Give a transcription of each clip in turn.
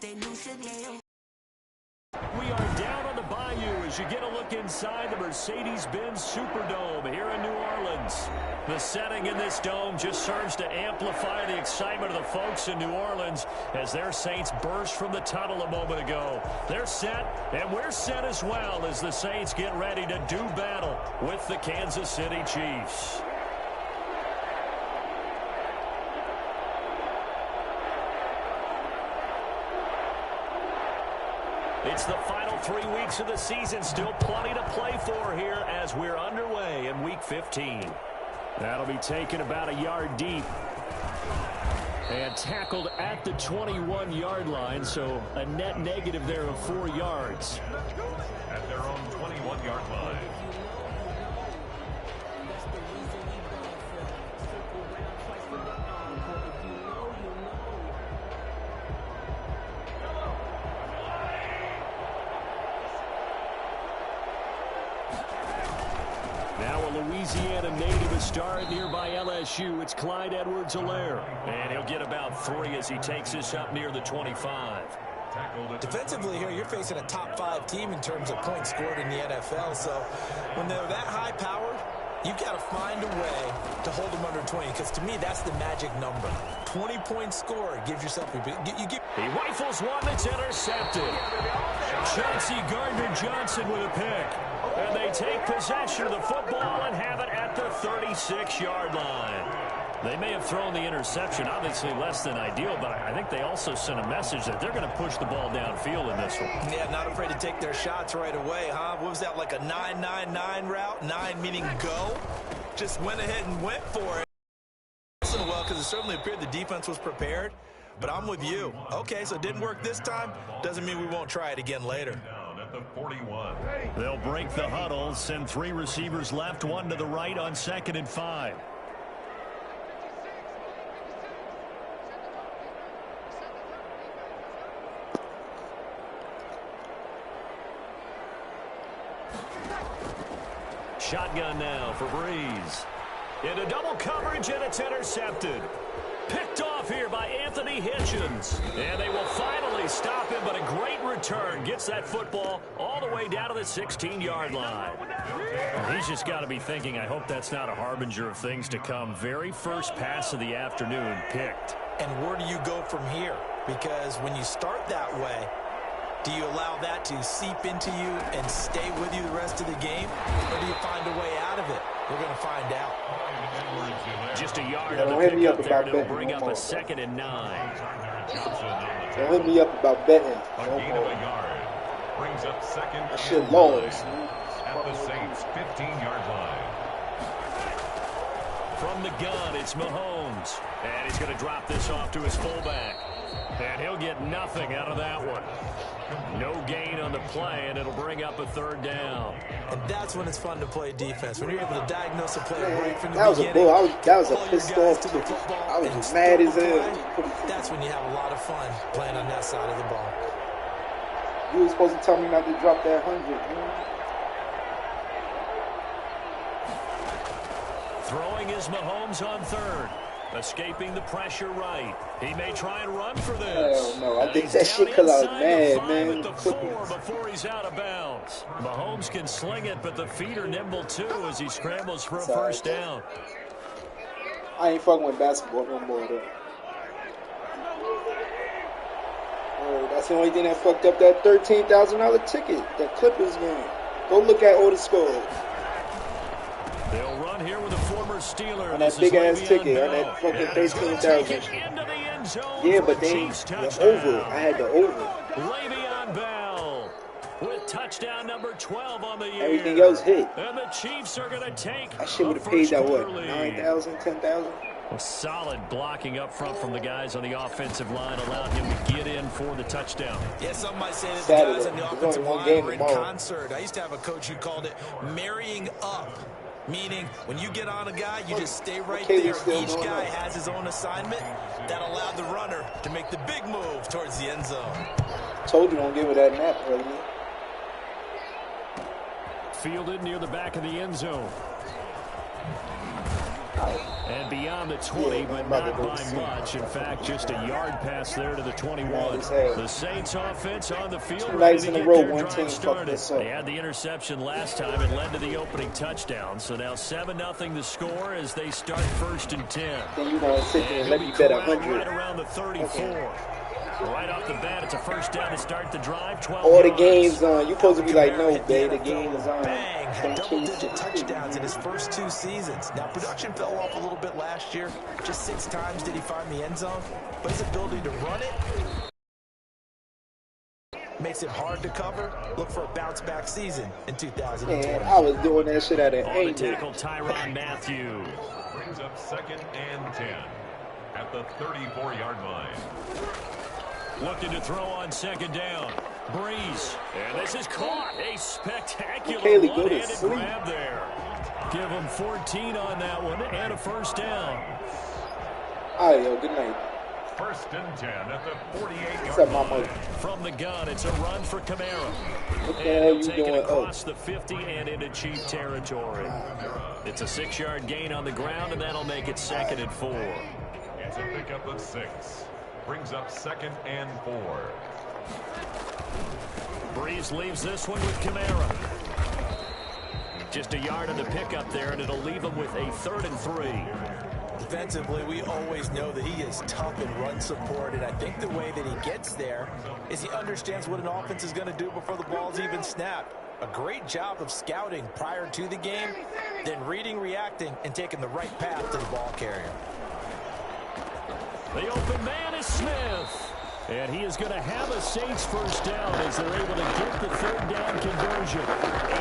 We are down on the bayou as you get a look inside the Mercedes-Benz Superdome here in New Orleans. The setting in this dome just serves to amplify the excitement of the folks in New Orleans as their Saints burst from the tunnel a moment ago. They're set, and we're set as well as the Saints get ready to do battle with the Kansas City Chiefs. It's the final 3 weeks of the season. Still plenty to play for here as we're underway in Week 15. That'll be taken about a yard deep. And tackled at the 21-yard line, so a net negative there of 4 yards. At their own 21-yard line. Louisiana native is starring nearby LSU. It's Clyde Edwards-Helaire. And he'll get about 3 as he takes this up near the 25. Defensively here, you're facing a top 5 team in terms of points scored in the NFL. So when they're that high-powered, you've got to find a way to hold them under 20. Because to me, that's the magic number. 20 points scored gives yourself He rifles one that's intercepted. Chauncey Gardner-Johnson with a pick. And they take possession of the football and have it at the 36-yard line. They may have thrown the interception, obviously less than ideal, but I think they also sent a message that they're going to push the ball downfield in this one. Yeah, not afraid to take their shots right away, huh? What was that, like a 9-9-9 route? 9 meaning go? Just went ahead and went for it. Well, because it certainly appeared the defense was prepared, but I'm with you. Okay, so it didn't work this time. Doesn't mean we won't try it again later. The 41. They'll break the huddle, send 3 receivers left, 1 to the right on 2nd and 5. Shotgun now for Breeze. Into double coverage, and it's intercepted. Picked off here by Anthony Hitchens. And they will finally stop him, but a great return. Gets that football all the way down to the 16-yard line. He's just got to be thinking, I hope that's not a harbinger of things to come. Very first pass of the afternoon picked. And where do you go from here? Because when you start that way, do you allow that to seep into you and stay with you the rest of the game? Or do you find a way out of it? We're going to find out. Just a yard on the pickup there to bring up a 2nd and 9. Don't hit me up about betting. A gain of a yard. Brings up 2nd. That shit lost. At the Saints' 15-yard line. From the gun, it's Mahomes. And he's going to drop this off to his fullback. And he'll get nothing out of that one. No gain on the play, and it'll bring up a 3rd down. And that's when it's fun to play defense. When you're able to diagnose a play right from the that was beginning. That was a pissed off kick. I was just mad as hell. That's when you have a lot of fun playing on that side of the ball. You were supposed to tell me not to drop that 100, man. Throwing is Mahomes on 3rd. Escaping the pressure right. He may try and run for this. Hell no, I think that shit because I was mad, man. At the 4 before he's out of bounds. Mahomes can sling it, but the feet are nimble too as he scrambles for a first down. I ain't fucking with basketball no more, though. That's the only thing that fucked up that $13,000 ticket, that Clippers game. Go look at all the scores. They'll run here with a former Steeler. On that big ass ticket, on that fucking 13,000. Yeah, but they the over. I had the over. Le'Veon Bell with touchdown number 12 on the year. Everything else hit. And the Chiefs are going to take. I should would have paid that what? 9,000, 10,000. Solid blocking up front from the guys on the offensive line allowed him to get in for the touchdown. Yeah, some might say that the guys on the offensive line were in concert. I used to have a coach who called it marrying up. Meaning, when you get on a guy, you just stay right there. Each guy has his own assignment. That allowed the runner to make the big move towards the end zone. Told you don't give it that nap earlier. Fielded near the back of the end zone. And beyond the 20, but not by much. In fact, just a yard pass there to the 21. The Saints offense on the field. 2 nights in a row, one team started. fucked us up. They had the interception last time. It led to the opening touchdown. So now 7-0 the score as they start 1st and 10. Then you want to sit there and let me bet 100. Right around the 34. Okay. Right off the bat, it's a first down to start the drive. 12 All the yards. game's on. You supposed to be like, no, babe, the game is on. Bang, had double-digit touchdowns in his first 2 seasons. Now, production fell off a little bit last year. Just 6 times did he find the end zone. But his ability to run it makes it hard to cover. Look for a bounce-back season in 2020. Man, I was doing that shit at an On the angle. tackle, Tyrann Mathieu. Brings up 2nd and 10 at the 34-yard line. Looking to throw on 2nd down. Breeze. And this is caught. A spectacular Haley, go to one-handed sleep. grab there. Give him 14 on that one and a first down. All right, yo, good night. 1st and 10 at the What's 48-yard up, line. mama? From the gun, it's a run for Kamara. What the And hell he'll you take doing? it Oh, across the 50 and into Chief territory. It's a 6-yard gain on the ground, and that'll make it 2nd and 4. It's a pickup of 6. Brings up 2nd and 4. Breeze leaves this one with Kamara. Just a yard on the pickup there, and it'll leave him with a 3rd and 3. Defensively, we always know that he is tough in run support, and I think the way that he gets there is he understands what an offense is going to do before the ball's even snapped. A great job of scouting prior to the game, then reading, reacting, and taking the right path to the ball carrier. The open man is Smith. And he is going to have a Saints first down as they're able to get the 3rd down conversion.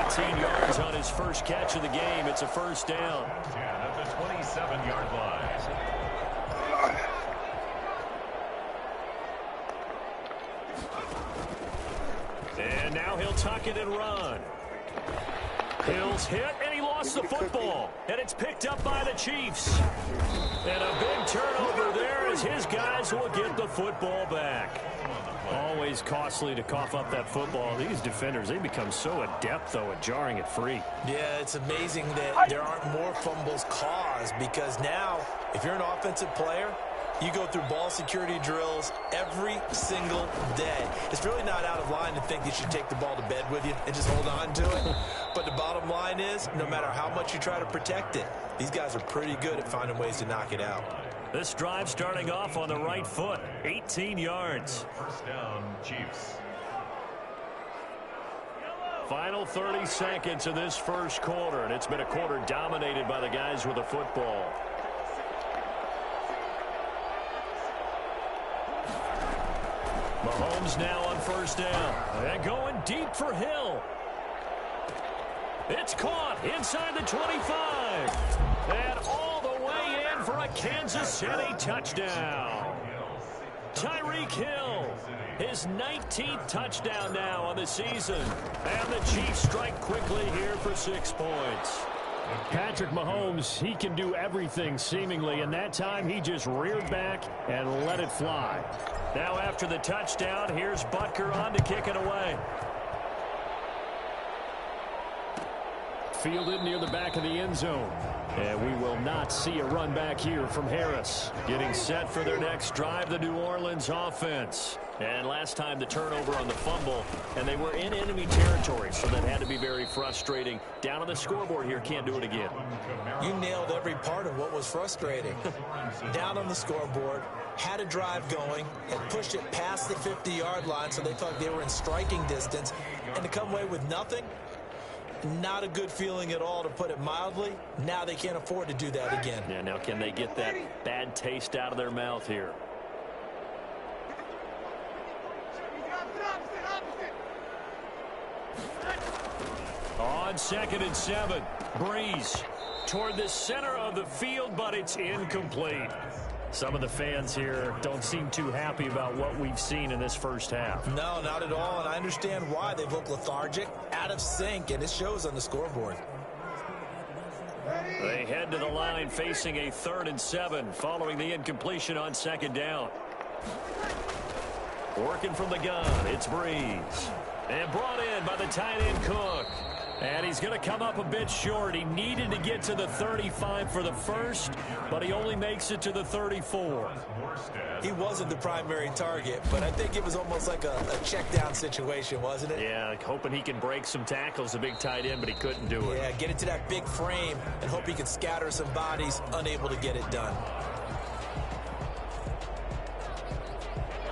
18 yards on his first catch of the game. It's a first down. 10 at the 27-yard line. And now he'll tuck it and run. Hill's hit, and he lost the football. And it's picked up by the Chiefs. And a big turnover there as his guys will get the football back. Always costly to cough up that football. These defenders, they become so adept, though, at jarring it free. Yeah, it's amazing that there aren't more fumbles caused, because now, if you're an offensive player, you go through ball security drills every single day. It's really not out of line to think you should take the ball to bed with you and just hold on to it. But the bottom line is, no matter how much you try to protect it, these guys are pretty good at finding ways to knock it out. This drive starting off on the right foot, 18 yards. First down, Chiefs. Final 30 seconds of this first quarter, and it's been a quarter dominated by the guys with the football. Mahomes now on first down. And going deep for Hill. It's caught inside the 25. And all the way in for a Kansas City touchdown. Tyreek Hill, his 19th touchdown now on the season. And the Chiefs strike quickly here for 6 points. Patrick Mahomes, he can do everything seemingly, and that time he just reared back and let it fly. Now after the touchdown, here's Butker on to kick it away. Fielded near the back of the end zone. And we will not see a run back here from Harris. Getting set for their next drive, the New Orleans offense. And last time the turnover on the fumble, and they were in enemy territory, so that had to be very frustrating. Down on the scoreboard here, can't do it again. You nailed every part of what was frustrating. Down on the scoreboard, had a drive going, and pushed it past the 50-yard line so they thought they were in striking distance, and to come away with nothing, not a good feeling at all, to put it mildly. Now they can't afford to do that again. Yeah, now can they get that bad taste out of their mouth here? On 2nd and 7, Breeze toward the center of the field, but it's incomplete. Some of the fans here don't seem too happy about what we've seen in this first half. No, not at all, and I understand why. They've looked lethargic, out of sync, and it shows on the scoreboard. They head to the line facing a 3rd and 7 following the incompletion on 2nd down. Working from the gun, it's Breeze. And brought in by the tight end Cook. And he's going to come up a bit short. He needed to get to the 35 for the first, but he only makes it to the 34. He wasn't the primary target, but I think it was almost like a check-down situation, wasn't it? Yeah, hoping he can break some tackles, a big tight end, but he couldn't do it. Yeah, get into that big frame and hope he can scatter some bodies, unable to get it done.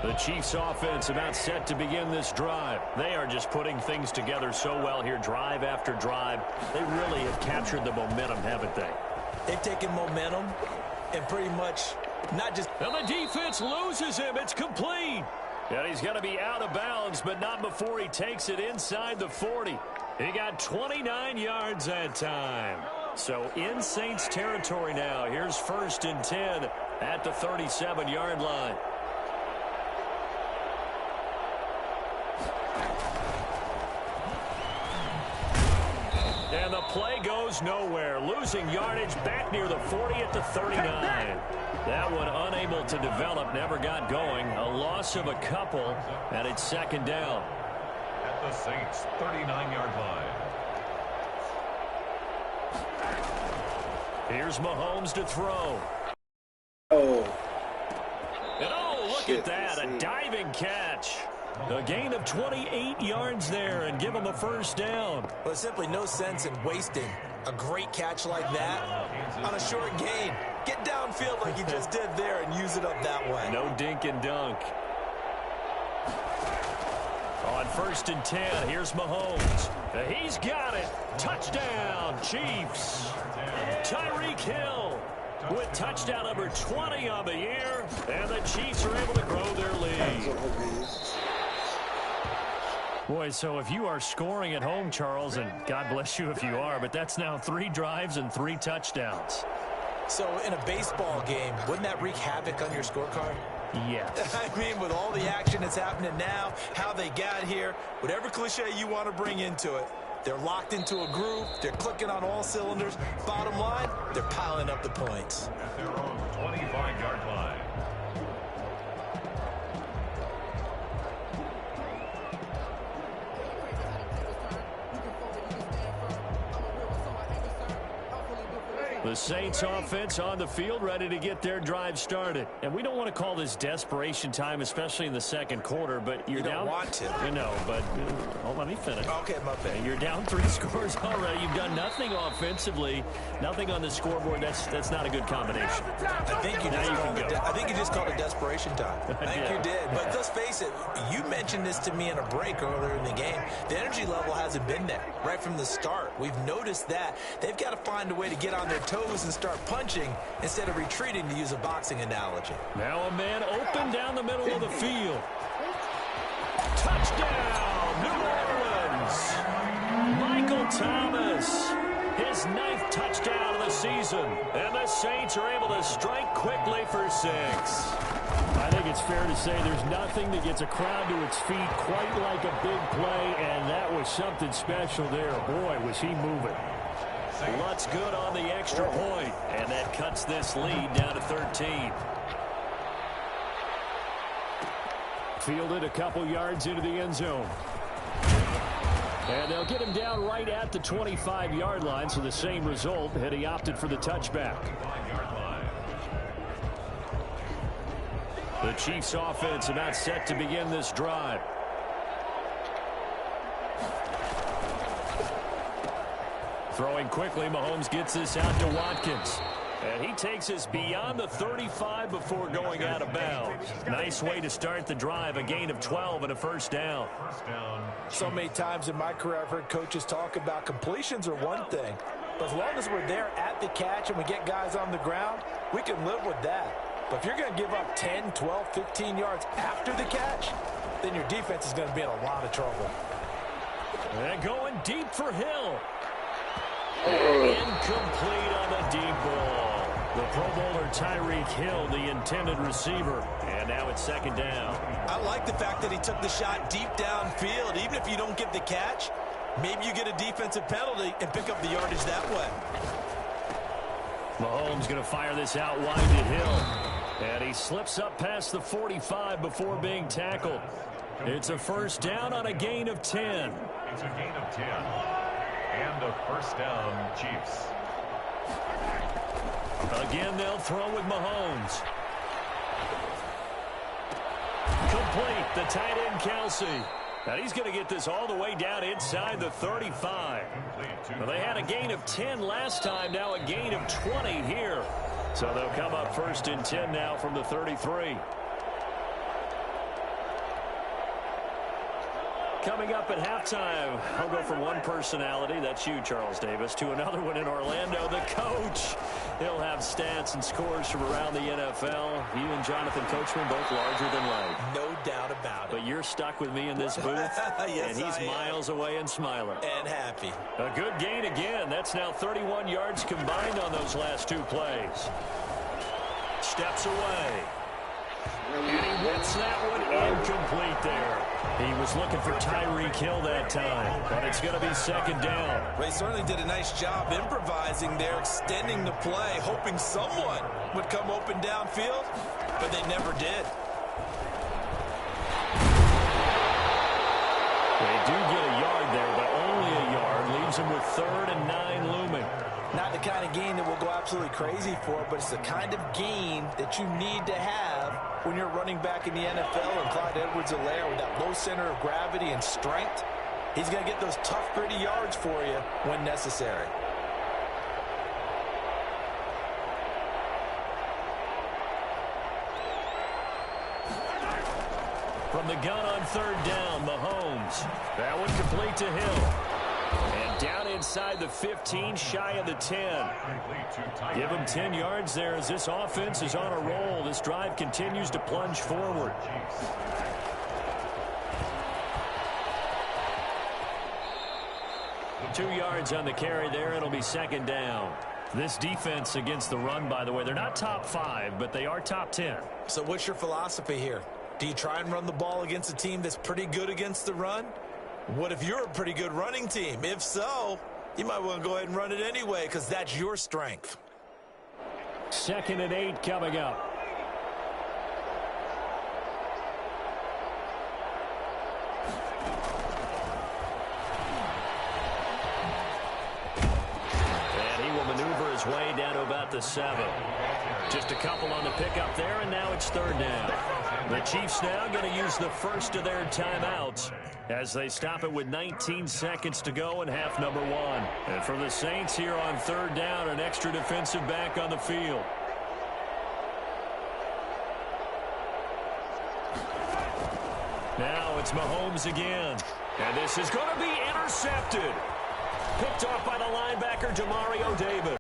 The Chiefs offense about set to begin this drive. They are just putting things together so well here, drive after drive. They really have captured the momentum, haven't they? They've taken momentum and pretty much not just... And the defense loses him. It's complete. And he's going to be out of bounds, but not before he takes it inside the 40. He got 29 yards that time. So in Saints territory now. Here's 1st and 10 at the 37-yard line. And the play goes nowhere. Losing yardage back near the 40 at the 39. That one unable to develop, never got going. A loss of a couple, and it's 2nd down. At the Saints' 39-yard line. Here's Mahomes to throw. Oh. And look at that, a diving catch. A gain of 28 yards there and give him a 1st down. Well, there's simply no sense in wasting a great catch like that on a short gain. Get downfield like you just did there and use it up that way. No dink and dunk. On 1st and 10, here's Mahomes. He's got it. Touchdown, Chiefs. Tyreek Hill with touchdown number 20 on the year, and the Chiefs are able to grow their lead. Boy, so if you are scoring at home, Charles, and God bless you if you are, but that's now 3 drives and 3 touchdowns. So in a baseball game, wouldn't that wreak havoc on your scorecard? Yes. I mean, with all the action that's happening now, how they got here, whatever cliche you want to bring into it, they're locked into a groove, they're clicking on all cylinders. Bottom line, they're piling up the points. At their own 25-yard line. The Saints offense on the field, ready to get their drive started. And we don't want to call this desperation time, especially in the 2nd quarter, but you're down. You don't want to. You know, but let me finish. Okay, my bad. You're down 3 scores already. You've done nothing offensively, nothing on the scoreboard. That's not a good combination. I think you just called it desperation time. I think you did. But let's face it, you mentioned this to me in a break earlier in the game. The energy level hasn't been there right from the start. We've noticed that. They've got to find a way to get on their toes and start punching instead of retreating, to use a boxing analogy. Now a man open down the middle of the field. Touchdown, New Orleans. Michael Thomas, his 9th touchdown of the season. And the Saints are able to strike quickly for 6. I think it's fair to say there's nothing that gets a crowd to its feet quite like a big play, and that was something special there. Boy, was he moving. Lutz good on the extra point, and that cuts this lead down to 13. Fielded a couple yards into the end zone. And they'll get him down right at the 25-yard line, so the same result had he opted for the touchback. The Chiefs offense about set to begin this drive. Throwing quickly, Mahomes gets this out to Watkins. And he takes us beyond the 35 before going out of bounds. Nice way to start the drive, a gain of 12 and a 1st down. So many times in my career I've heard coaches talk about completions are one thing. But as long as we're there at the catch and we get guys on the ground, we can live with that. But if you're going to give up 10, 12, 15 yards after the catch, then your defense is going to be in a lot of trouble. And going deep for Hill. Incomplete on the deep ball. The Pro Bowler Tyreek Hill, the intended receiver. And now it's 2nd down. I like the fact that he took the shot deep downfield. Even if you don't get the catch, maybe you get a defensive penalty and pick up the yardage that way. Mahomes going to fire this out wide to Hill. And he slips up past the 45 before being tackled. It's a 1st down on a gain of 10. It's a gain of 10. And a first down, Chiefs. Again, they'll throw with Mahomes. Complete, the tight end, Kelsey. And he's going to get this all the way down inside the 35. Well, they had a gain of 10 last time, now a gain of 20 here. So they'll come up first and 10 now from the 33. Coming up at halftime, I'll go from one personality, that's you, Charles Davis, to another one in Orlando, the coach. He'll have stats and scores from around the NFL. You and Jonathan Coachman both larger than life. No doubt about it. But you're stuck with me in this booth, yes, and he's miles away and smiling. And happy. A good gain again. That's now 31 yards combined on those last two plays. Steps away. And he hits that one incomplete there. He was looking for Tyreek Hill that time, but it's going to be second down. They certainly did a nice job improvising there, extending the play, hoping someone would come open downfield, but they never did. They do get a yard there, but only a yard. Leaves them with 3rd and 9 looming. Not the kind of gain that we'll go absolutely crazy for, but it's the kind of gain that you need to have when you're running back in the NFL. And Clyde Edwards-Helaire, with that low center of gravity and strength, he's going to get those tough, gritty yards for you when necessary. From the gun on 3rd down, Mahomes. That one complete to Hill. And down inside the 15, shy of the 10. Give him 10 yards there as this offense is on a roll. This drive continues to plunge forward. Two yards on the carry there. It'll be second down. This defense against the run, by the way, they're not top 5, but they are top 10. So what's your philosophy here? Do you try and run the ball against a team that's pretty good against the run? What if you're a pretty good running team? If so, you might want to go ahead and run it anyway because that's your strength. 2nd and 8 coming up. And he will maneuver his way down to about the 7. Just a couple on the pickup there, and now it's 3rd down. The Chiefs now going to use the first of their timeouts as they stop it with 19 seconds to go in half number 1. And for the Saints here on 3rd down, an extra defensive back on the field. Now it's Mahomes again. And this is going to be intercepted. Picked off by the linebacker, Demario Davis.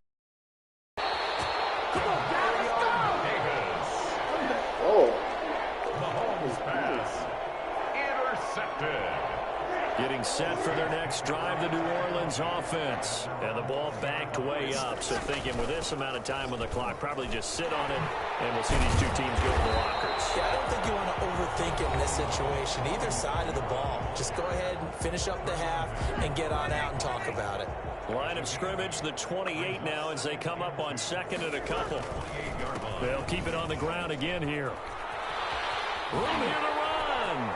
Getting set for their next drive, the New Orleans offense. And the ball backed way up. So thinking with this amount of time on the clock, probably just sit on it, and we'll see these two teams go to the lockers. Yeah, I don't think you want to overthink it in this situation. Either side of the ball. Just go ahead and finish up the half and get on out and talk about it. Line of scrimmage, the 28 now as they come up on 2nd and a couple. They'll keep it on the ground again here. Room here to run.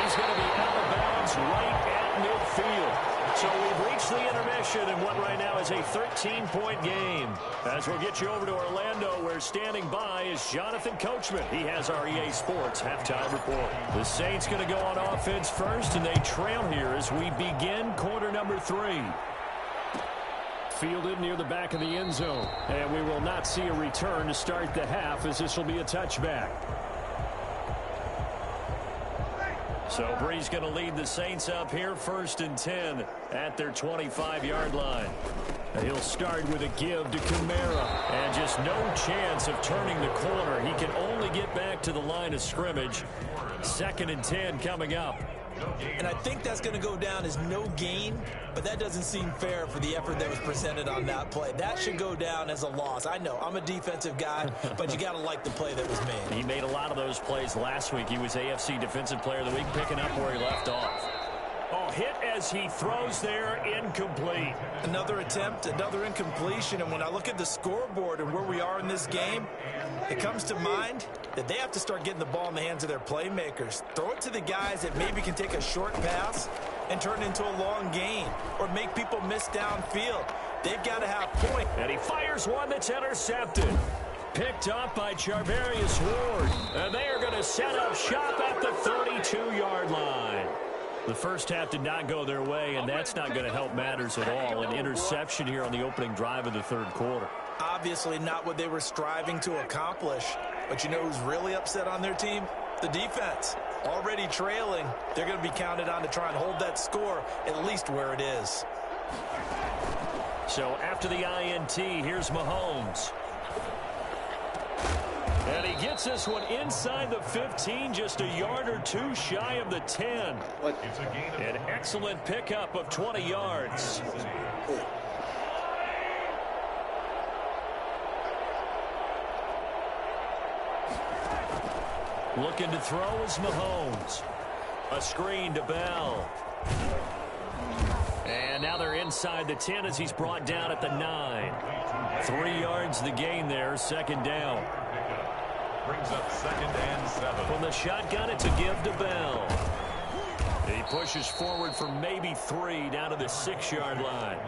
He's going to be out of bounds right at midfield. So we've reached the intermission in what right now is a 13-point game. As we'll get you over to Orlando, where standing by is Jonathan Coachman. He has our EA Sports halftime report. The Saints going to go on offense first, and they trail here as we begin quarter number 3. Fielded near the back of the end zone. And we will not see a return to start the half, as this will be a touchback. So Bree's going to lead the Saints up here, 1st and 10 at their 25-yard line. He'll start with a give to Kamara. And just no chance of turning the corner. He can only get back to the line of scrimmage. 2nd and 10 coming up. And I think that's going to go down as no gain, but that doesn't seem fair for the effort that was presented on that play. That should go down as a loss. I know, I'm a defensive guy, but you got to like the play that was made. He made a lot of those plays last week. He was AFC Defensive Player of the Week, picking up where he left off. Oh, hit as he throws there, incomplete. Another attempt, another incompletion, and when I look at the scoreboard and where we are in this game, it comes to mind that they have to start getting the ball in the hands of their playmakers. Throw it to the guys that maybe can take a short pass and turn it into a long gain or make people miss downfield. They've got to have points. And he fires one that's intercepted. Picked up by Charvarius Ward. And they are going to set up shop at the 32-yard line. The first half did not go their way, and that's not going to help matters at all. An interception here on the opening drive of the third quarter. Obviously not what they were striving to accomplish. But you know who's really upset on their team? The defense. Already trailing. They're going to be counted on to try and hold that score at least where it is. So after the INT, here's Mahomes. And he gets this one inside the 15, just a yard or two shy of the 10. An excellent pickup of 20 yards. Looking to throw is Mahomes. A screen to Bell. And now they're inside the 10 as he's brought down at the 9. 3 yards the gain there, second down. Brings up 2nd and 7. From the shotgun, it's a give to Bell. He pushes forward for maybe 3 down to the 6-yard line.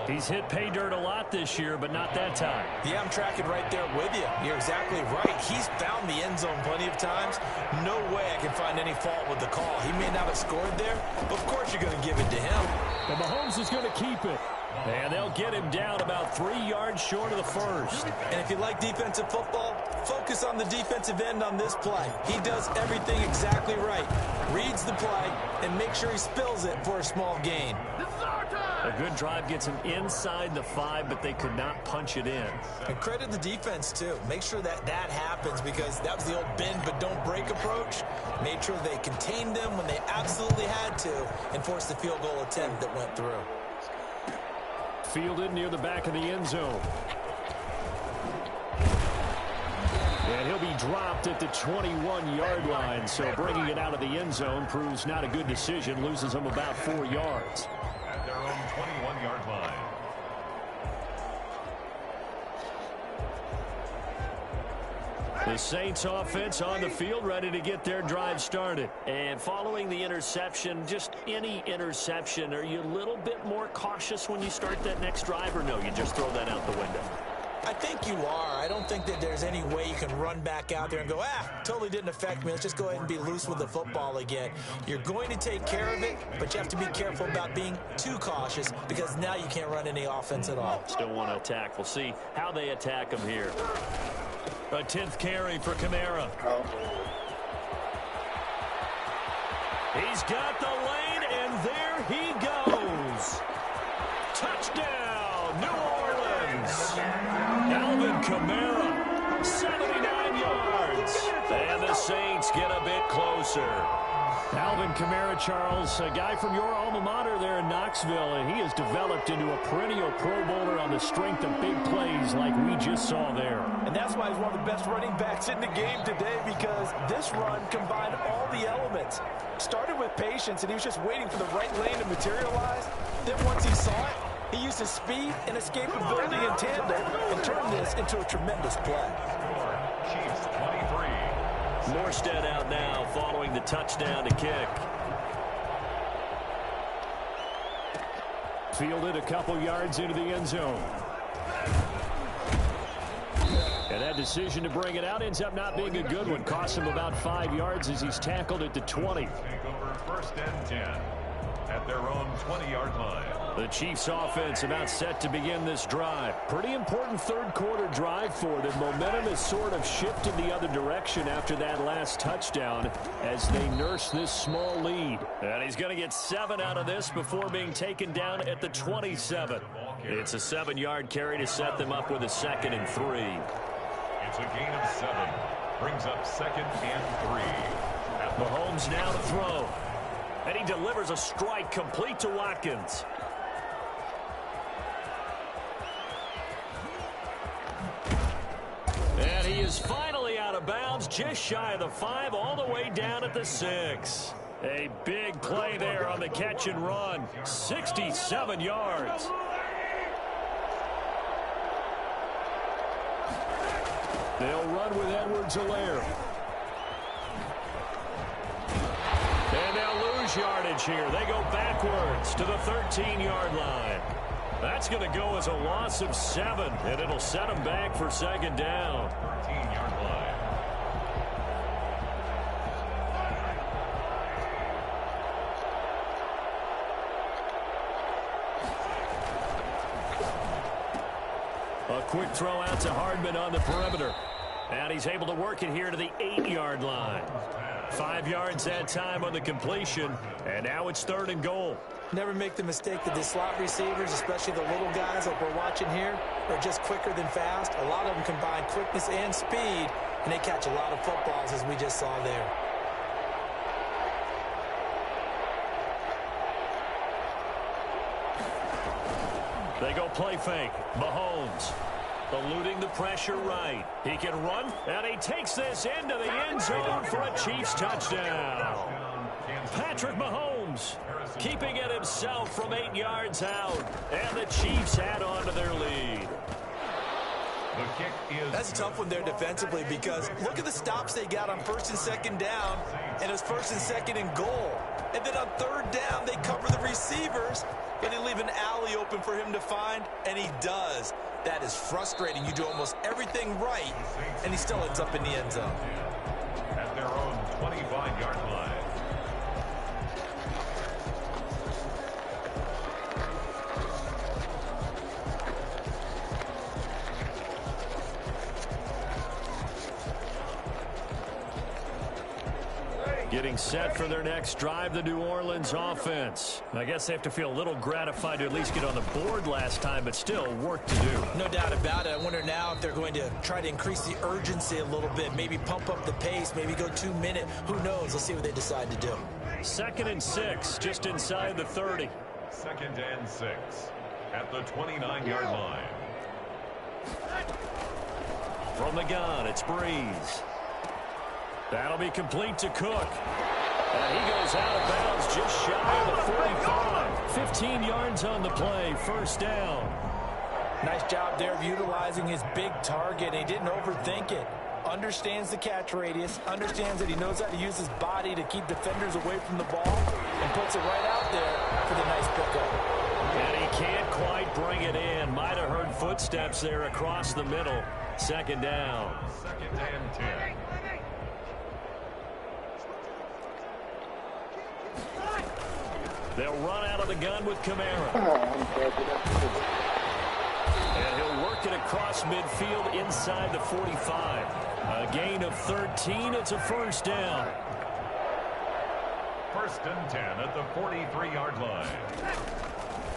He's hit pay dirt a lot this year, but not that time. Yeah, I'm tracking right there with you. You're exactly right. He's found the end zone plenty of times. No way I can find any fault with the call. He may not have scored there, but of course you're going to give it to him. And Mahomes is going to keep it. And they'll get him down about 3 yards short of the first. And if you like defensive football, focus on the defensive end on this play. He does everything exactly right. Reads the play and makes sure he spills it for a small gain. A good drive gets him inside the 5, but they could not punch it in. And credit the defense, too. Make sure that that happens because that was the old bend but don't break approach. Made sure they contained them when they absolutely had to and forced the field goal attempt that went through. Fielded near the back of the end zone. And he'll be dropped at the 21-yard line, so bringing it out of the end zone proves not a good decision, loses him about 4 yards. At their own 21-yard line. The Saints offense on the field, ready to get their drive started. And following the interception, just any interception, are you a little bit more cautious when you start that next drive, or no, you just throw that out the window? I think you are. I don't think that there's any way you can run back out there and go, totally didn't affect me. Let's just go ahead and be loose with the football again. You're going to take care of it, but you have to be careful about being too cautious because now you can't run any offense at all. Still want to attack. We'll see how they attack him here. A 10th carry for Kamara. He's got the lane, and there he goes. Touchdown, New Orleans. Alvin Kamara, 79 yards. And the Saints get a bit closer. Alvin Kamara, Charles, a guy from your alma mater there in Knoxville, and he has developed into a perennial Pro Bowler on the strength of big plays like we just saw there. And that's why he's one of the best running backs in the game today, because this run combined all the elements. Started with patience, and he was just waiting for the right lane to materialize. Then once he saw it, he used his speed and escapability in tandem and turned this into a tremendous play. Chiefs 23. Morstead out now following the touchdown to kick. Fielded a couple yards into the end zone. And that decision to bring it out ends up not being a good one. Costs him about 5 yards as he's tackled at the 20. Take over 1st and 10 at their own 20-yard line. The Chiefs offense about set to begin this drive. Pretty important third quarter drive for them. Momentum has sort of shifted the other direction after that last touchdown as they nurse this small lead. And he's going to get 7 out of this before being taken down at the 27. It's a 7-yard carry to set them up with a 2nd and 3. It's a gain of 7. Brings up 2nd and 3. Mahomes now to throw. And he delivers a strike complete to Watkins. And he is finally out of bounds, just shy of the 5, all the way down at the 6. A big play there on the catch and run. 67 yards. They'll run with Edwards-Helaire. And they'll lose lose yardage here. They go backwards to the 13-yard line. That's going to go as a loss of 7, and it'll set them back for second down. 13-yard line. A quick throw out to Hardman on the perimeter. And he's able to work it here to the 8-yard line. 5 yards that time on the completion, and now it's 3rd and goal. Never make the mistake that the slot receivers, especially the little guys like we're watching here, are just quicker than fast. A lot of them combine quickness and speed, and they catch a lot of footballs, as we just saw there. They go play fake. Mahomes eluding the pressure right. He can run, and he takes this into the end zone for a Chiefs touchdown. Patrick Mahomes keeping it himself from 8 yards out, and the Chiefs add on to their lead. The kick is... That's a tough one there defensively because look at the stops they got on 1st and 2nd down, and it's 1st and 2nd and goal. And then on 3rd down, they cover the receivers, but they leave an alley open for him to find, and he does. That is frustrating. You do almost everything right, and he still ends up in the end zone. At their own 25-yard line. Getting set for their next drive, the New Orleans offense. I guess they have to feel a little gratified to at least get on the board last time, but still work to do. No doubt about it. I wonder now if they're going to try to increase the urgency a little bit, maybe pump up the pace, maybe go 2-minute. Who knows? Let's see what they decide to do. 2nd and 6, just inside the 30. 2nd and 6 at the 29-yard line. From the gun, it's Breeze. That'll be complete to Cook. And he goes out of bounds just shy of the 45. 15 yards on the play, 1st down. Nice job there of utilizing his big target. He didn't overthink it. Understands the catch radius, understands that he knows how to use his body to keep defenders away from the ball, and puts it right out there for the nice pickup. And he can't quite bring it in. Might have heard footsteps there across the middle. 2nd down. 2nd and 10. They'll run out of the gun with Kamara. And he'll work it across midfield inside the 45. A gain of 13. It's a 1st down. 1st and 10 at the 43-yard line.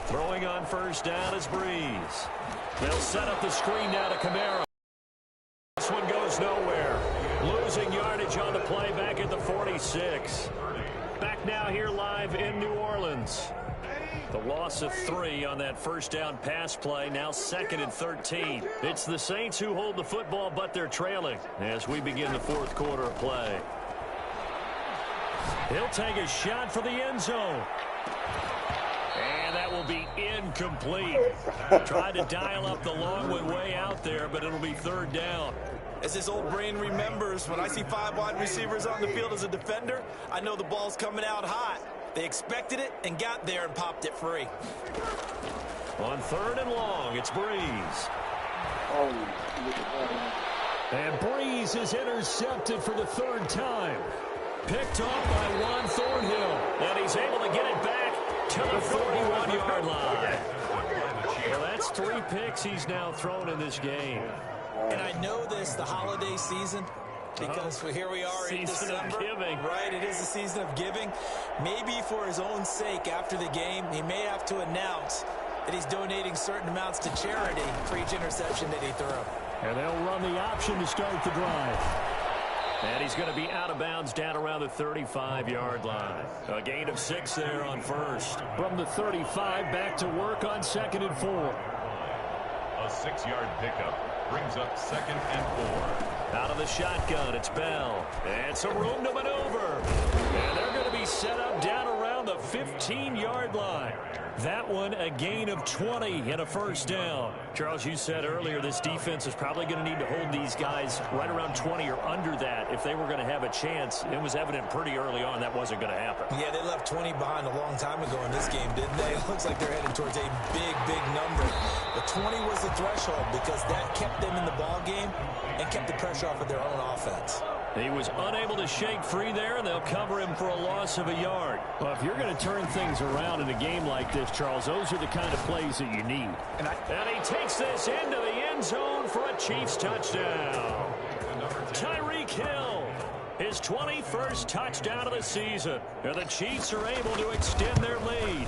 Throwing on 1st down is Breeze. They'll set up the screen now to Kamara. This one goes nowhere. Losing yardage on the play back at the 46. Back now here live in New Orleans. The loss of 3 on that 1st down pass play. Now 2nd and 13. It's the Saints who hold the football, but they're trailing as we begin the 4th quarter of play. He'll take a shot for the end zone. And that will be incomplete. Tried to dial up the long one way out there, but it'll be 3rd down. As his old brain remembers, when I see 5 wide receivers on the field as a defender, I know the ball's coming out hot. They expected it and got there and popped it free. On 3rd and long, it's Breeze. And Breeze is intercepted for the 3rd time. Picked off by Juan Thornhill. And he's able to get it back to the 41-yard line. Well, that's 3 picks he's now thrown in this game. And I know this, the holiday season, because here we are in December. Right, it is the season of giving. Maybe for his own sake after the game, he may have to announce that he's donating certain amounts to charity for each interception that he threw. And they'll run the option to start the drive. And he's going to be out of bounds down around the 35-yard line. A gain of 6 there on 1st. From the 35, back to work on 2nd and 4. A 6-yard pickup brings up 2nd and 4. Out of the shotgun, it's Bell. And some room to maneuver. And they're going to be set up down around the 15-yard line. That one a gain of 20 and a first down. Charles, you said earlier this defense is probably going to need to hold these guys right around 20 or under that if they were going to have a chance. It was evident pretty early on that wasn't going to happen. Yeah, they left 20 behind a long time ago in this game, didn't they? It looks like they're heading towards a big, big number. But 20 was the threshold because that kept them in the ball game and kept the pressure off of their own offense. He was unable to shake free there, and they'll cover him for a loss of a yard. Well, if you're going to turn things around in a game like this, Charles, those are the kind of plays that you need. And he takes this into the end zone for a Chiefs touchdown. Tyreek Hill, his 21st touchdown of the season. And the Chiefs are able to extend their lead.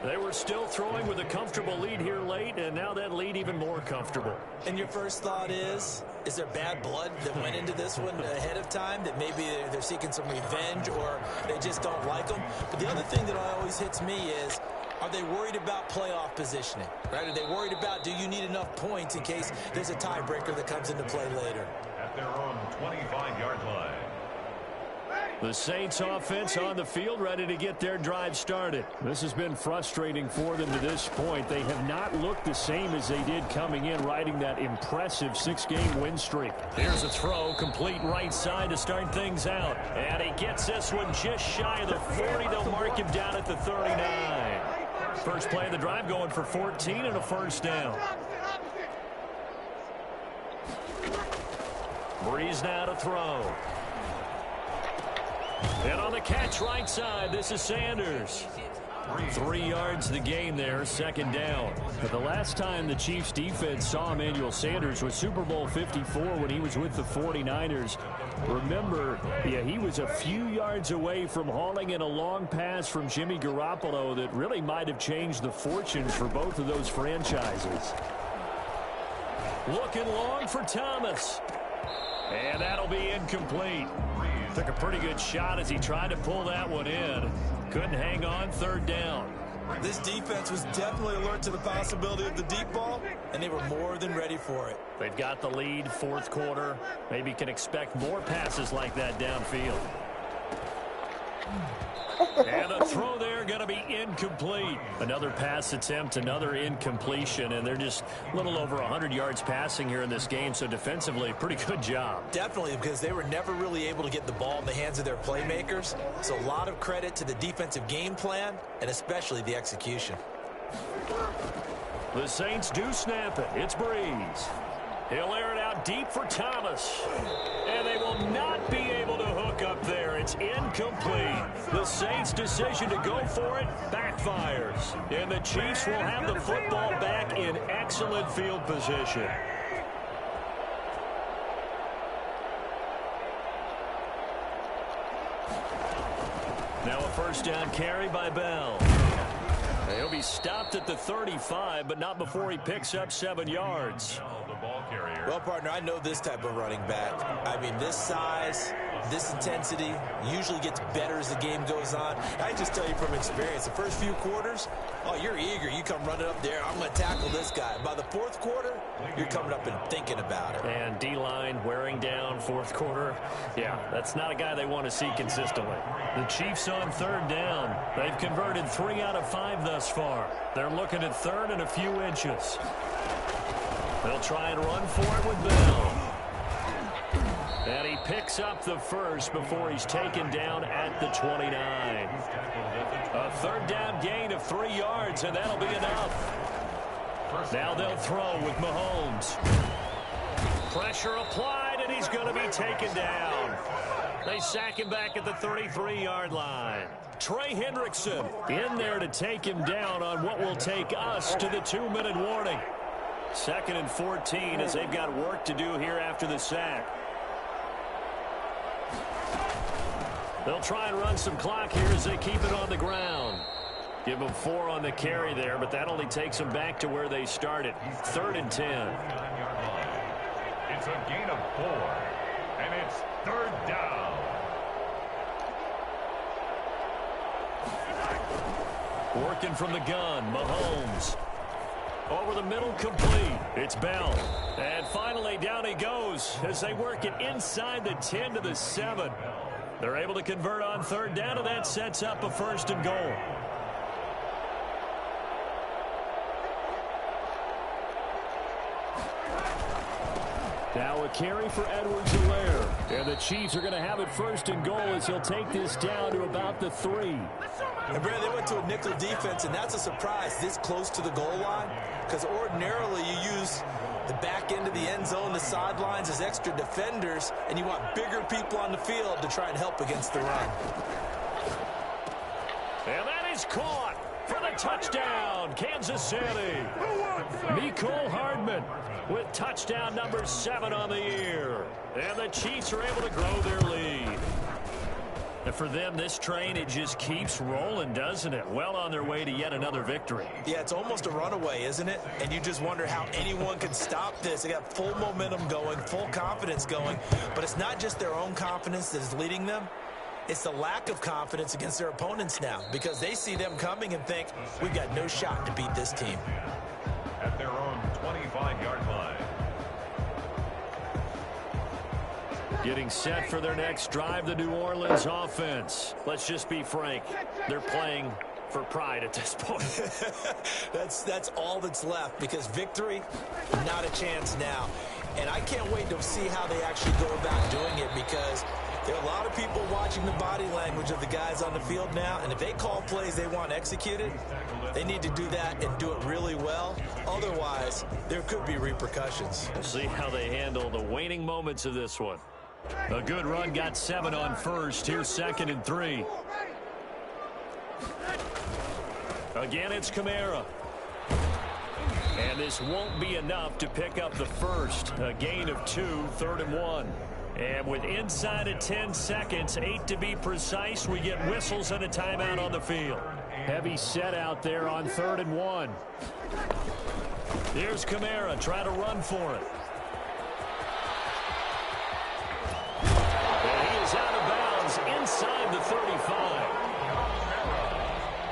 They were still throwing with a comfortable lead here late, and now that lead even more comfortable. And your first thought is there bad blood that went into this one ahead of time, that maybe they're seeking some revenge or they just don't like them? But the other thing that always hits me is, are they worried about playoff positioning? Right? Are they worried about, do you need enough points in case there's a tiebreaker that comes into play later? At their own 25-yard line. The Saints offense on the field, ready to get their drive started. This has been frustrating for them to this point. They have not looked the same as they did coming in, riding that impressive 6-game win streak. Here's a throw, complete right side to start things out. And he gets this one just shy of the 40. They'll mark him down at the 39. First play of the drive going for 14 and a first down. Breeze now to throw. And on the catch right side, this is Sanders. 3 yards the game there, second down. But the last time the Chiefs defense saw Emmanuel Sanders was Super Bowl 54 when he was with the 49ers. Remember, he was a few yards away from hauling in a long pass from Jimmy Garoppolo that really might have changed the fortunes for both of those franchises. Looking long for Thomas. And that'll be incomplete. Took a pretty good shot as he tried to pull that one in. Couldn't hang on, third down. This defense was definitely alert to the possibility of the deep ball, and they were more than ready for it. They've got the lead, fourth quarter. Maybe can expect more passes like that downfield. And the throw there going to be incomplete. Another pass attempt, another incompletion, and they're just a little over 100 yards passing here in this game, so defensively, pretty good job. Definitely, because they were never really able to get the ball in the hands of their playmakers, so a lot of credit to the defensive game plan, and especially the execution. The Saints do snap it. It's Breeze. He'll air it out deep for Thomas. And they will not be able to hook up there. It's incomplete. The Saints' decision to go for it backfires. And the Chiefs will have the football back in excellent field position. Now a first down carry by Bell. He'll be stopped at the 35, but not before he picks up 7 yards. Well, partner, I know this type of running back. I mean, this size, this intensity usually gets better as the game goes on. I just tell you from experience, the first few quarters, oh, you're eager. You come running up there, I'm going to tackle this guy. By the fourth quarter, you're coming up and thinking about it. And D-line wearing down fourth quarter. Yeah, that's not a guy they want to see consistently. The Chiefs on third down. They've converted 3 out of 5 thus far. They're looking at third and a few inches. They'll try and run for it with Bell. And he picks up the first before he's taken down at the 29. A third down gain of 3 yards, and that'll be enough. Now they'll throw with Mahomes. Pressure applied, and he's going to be taken down. They sack him back at the 33-yard line. Trey Hendrickson in there to take him down on what will take us to the 2-minute warning. 2nd and 14 as they've got work to do here after the sack. They'll try and run some clock here as they keep it on the ground. Give them 4 on the carry there, but that only takes them back to where they started. 3rd and 10. It's a gain of 4, and it's 3rd down. Working from the gun, Mahomes. Over the middle, complete. It's Bell. And finally, down he goes as they work it inside the 10 to the 7. They're able to convert on third down, and that sets up a 1st and goal. Now a carry for Edwards-Helaire. And the Chiefs are going to have it 1st and goal as he'll take this down to about the 3. And Brad, they went to a nickel defense, and that's a surprise this close to the goal line, because ordinarily you use the back end of the end zone, the sidelines as extra defenders, and you want bigger people on the field to try and help against the run. And that is caught for the touchdown, Kansas City. Mecole Hardman with touchdown number 7 on the year. And the Chiefs are able to grow their lead. And for them, this train, it just keeps rolling, doesn't it? Well on their way to yet another victory. Yeah, it's almost a runaway, isn't it? And you just wonder how anyone can stop this. They got full momentum going, full confidence going. But it's not just their own confidence that is leading them. It's the lack of confidence against their opponents now, because they see them coming and think, we've got no shot to beat this team. At their own 25-yard line. Getting set for their next drive, the New Orleans offense. Let's just be frank. They're playing for pride at this point. That's all that's left, because victory, not a chance now. And I can't wait to see how they actually go about doing it, because there are a lot of people watching the body language of the guys on the field now, and if they call plays they want executed, they need to do that and do it really well. Otherwise, there could be repercussions. We'll see how they handle the waning moments of this one. A good run, got 7 on first. Here's 2nd and 3. Again, it's Kamara. And this won't be enough to pick up the first. A gain of 2, 3rd and 1. And with inside of 10 seconds, 8 to be precise, we get whistles and a timeout on the field. Heavy set out there on 3rd and 1. Here's Kamara, try to run for it. And he is out of bounds inside the 35.